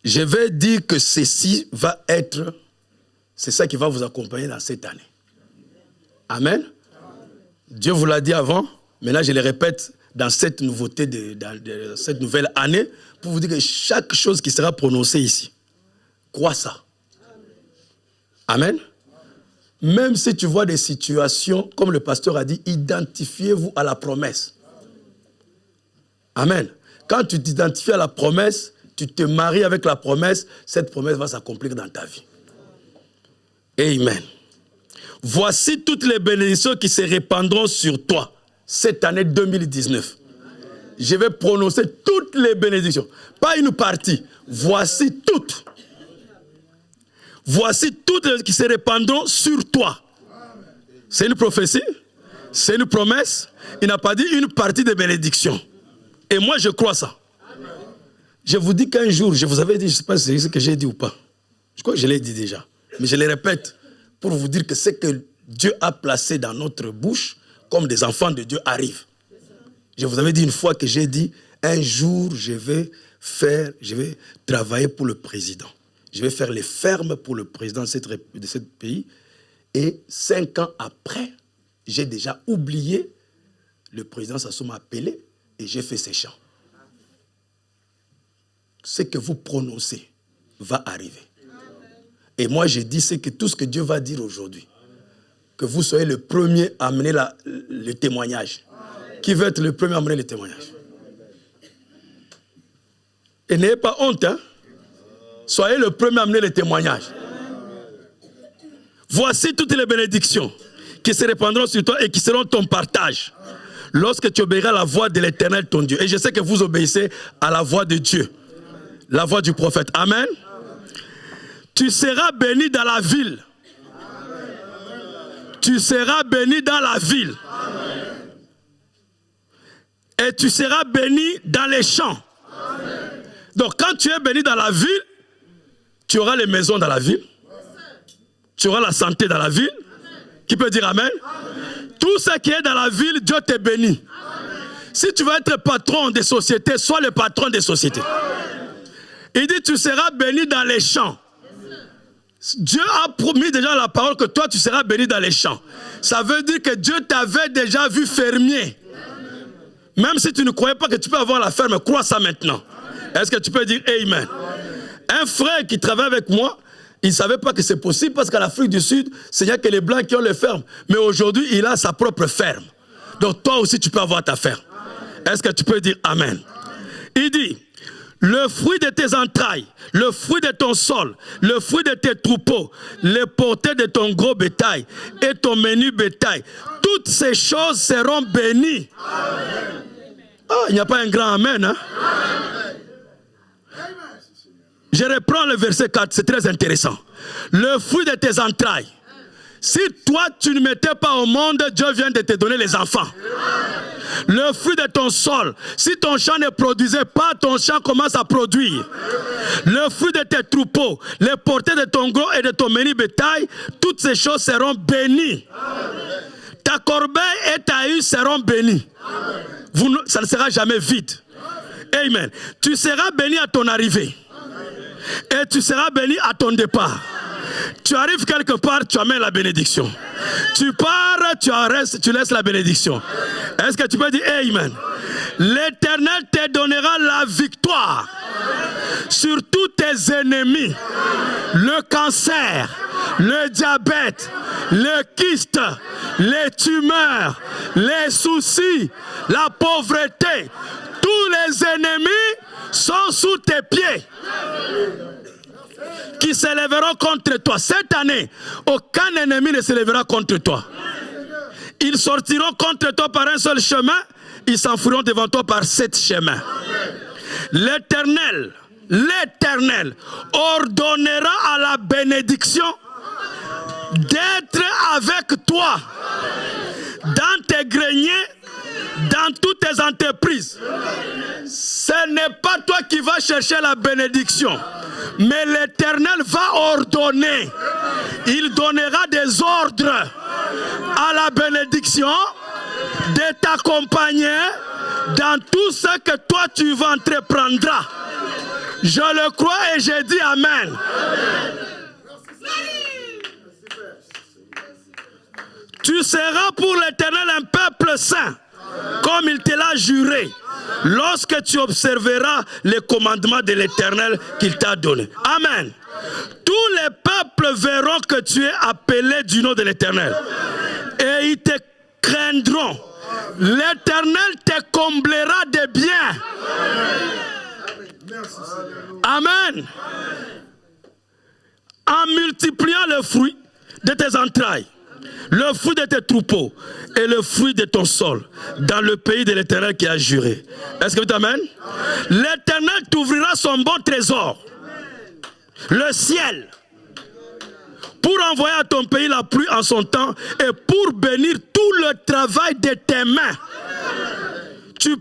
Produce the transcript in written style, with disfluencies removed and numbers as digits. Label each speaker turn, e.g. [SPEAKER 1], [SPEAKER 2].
[SPEAKER 1] je vais dire que ceci va être, c'est ça qui va vous accompagner dans cette année. Amen. Dieu vous l'a dit avant, mais là je le répète dans cette nouveauté, dans cette nouvelle année, pour vous dire que chaque chose qui sera prononcée ici, crois ça. Amen. Même si tu vois des situations, comme le pasteur a dit, identifiez-vous à la promesse. Amen. Quand tu t'identifies à la promesse, tu te maries avec la promesse, cette promesse va s'accomplir dans ta vie. Amen. Voici toutes les bénédictions qui se répandront sur toi cette année 2019. Je vais prononcer toutes les bénédictions. Pas une partie. Voici toutes. Voici toutes qui se répandront sur toi. C'est une prophétie. C'est une promesse. Il n'a pas dit une partie des bénédictions. Et moi, je crois ça. Je vous dis qu'un jour, je vous avais dit, je ne sais pas si c'est ce que j'ai dit ou pas. Je crois que je l'ai dit déjà. Mais je le répète pour vous dire que ce que Dieu a placé dans notre bouche, comme des enfants de Dieu arrivent. Je vous avais dit une fois que j'ai dit, un jour, je vais travailler pour le président. Je vais faire les fermes pour le président de ce pays. Et 5 ans après, j'ai déjà oublié. Le président Sassou m'a appelé et j'ai fait ses chants. Ce que vous prononcez va arriver. Et moi, je dis c'est que tout ce que Dieu va dire aujourd'hui, que vous soyez le premier à amener le témoignage. Qui veut être le premier à amener le témoignage? Et n'ayez pas honte, hein? Soyez le premier à amener le témoignage. Voici toutes les bénédictions qui se répandront sur toi et qui seront ton partage lorsque tu obéiras à la voix de l'Éternel, ton Dieu. Et je sais que vous obéissez à la voix de Dieu, la voix du prophète. Amen. Tu seras béni dans la ville. Tu seras béni dans la ville. Et tu seras béni dans les champs. Donc quand tu es béni dans la ville, tu auras les maisons dans la ville. Tu auras la santé dans la ville. Qui peut dire amen? Tout ce qui est dans la ville, Dieu te bénit. Si tu veux être patron des sociétés, sois le patron des sociétés. Il dit tu seras béni dans les champs. Dieu a promis déjà la parole que toi tu seras béni dans les champs. Ça veut dire que Dieu t'avait déjà vu fermier. Même si tu ne croyais pas que tu peux avoir la ferme, crois ça maintenant. Est-ce que tu peux dire amen? Un frère qui travaille avec moi, il ne savait pas que c'est possible parce qu'à l'Afrique du Sud, il n'y a que les Blancs qui ont les fermes. Mais aujourd'hui, il a sa propre ferme. Donc toi aussi, tu peux avoir ta ferme. Est-ce que tu peux dire amen? Il dit, le fruit de tes entrailles, le fruit de ton sol, le fruit de tes troupeaux, les portées de ton gros bétail et ton menu bétail, toutes ces choses seront bénies. Oh, il n'y a pas un grand amen, hein? Je reprends le verset 4, c'est très intéressant. Le fruit de tes entrailles. Si toi, tu ne mettais pas au monde, Dieu vient de te donner les enfants. Le fruit de ton sol. Si ton champ ne produisait pas, ton champ commence à produire. Le fruit de tes troupeaux, les portées de ton gros et de ton menu bétail, toutes ces choses seront bénies. Ta corbeille et ta huile seront bénies. Ça ne sera jamais vide. Amen. Tu seras béni à ton arrivée. Et tu seras béni à ton départ. Tu arrives quelque part, tu amènes la bénédiction. Tu pars, tu laisses la bénédiction. Est-ce que tu peux dire amen? L'Éternel te donnera la victoire sur tous tes ennemis. Le cancer, le diabète, le kyste, les tumeurs, les soucis, la pauvreté. Tous les ennemis sont sous tes pieds. Qui s'élèveront contre toi. Cette année, aucun ennemi ne s'élèvera contre toi. Ils sortiront contre toi par un seul chemin, ils s'enfuiront devant toi par 7 chemins. L'Éternel ordonnera à la bénédiction d'être avec toi dans tes greniers, dans toutes tes entreprises. Ce n'est pas toi qui vas chercher la bénédiction, mais l'Éternel va ordonner. Il donnera des ordres à la bénédiction de t'accompagner dans tout ce que toi tu vas entreprendras. Je le crois et j'ai dit Amen. Tu seras pour l'Éternel un peuple saint, comme il te l'a juré, lorsque tu observeras les commandements de l'Éternel qu'il t'a donné. Amen. Tous les peuples verront que tu es appelé du nom de l'Éternel. Et ils te craindront. L'Éternel te comblera de biens. Amen. En multipliant le fruit de tes entrailles, le fruit de tes troupeaux et le fruit de ton sol, dans le pays de l'Éternel qui a juré. Est-ce que tu t'amènes? L'Éternel t'ouvrira son bon trésor, le ciel, pour envoyer à ton pays la pluie en son temps et pour bénir tout le travail de tes mains. Tu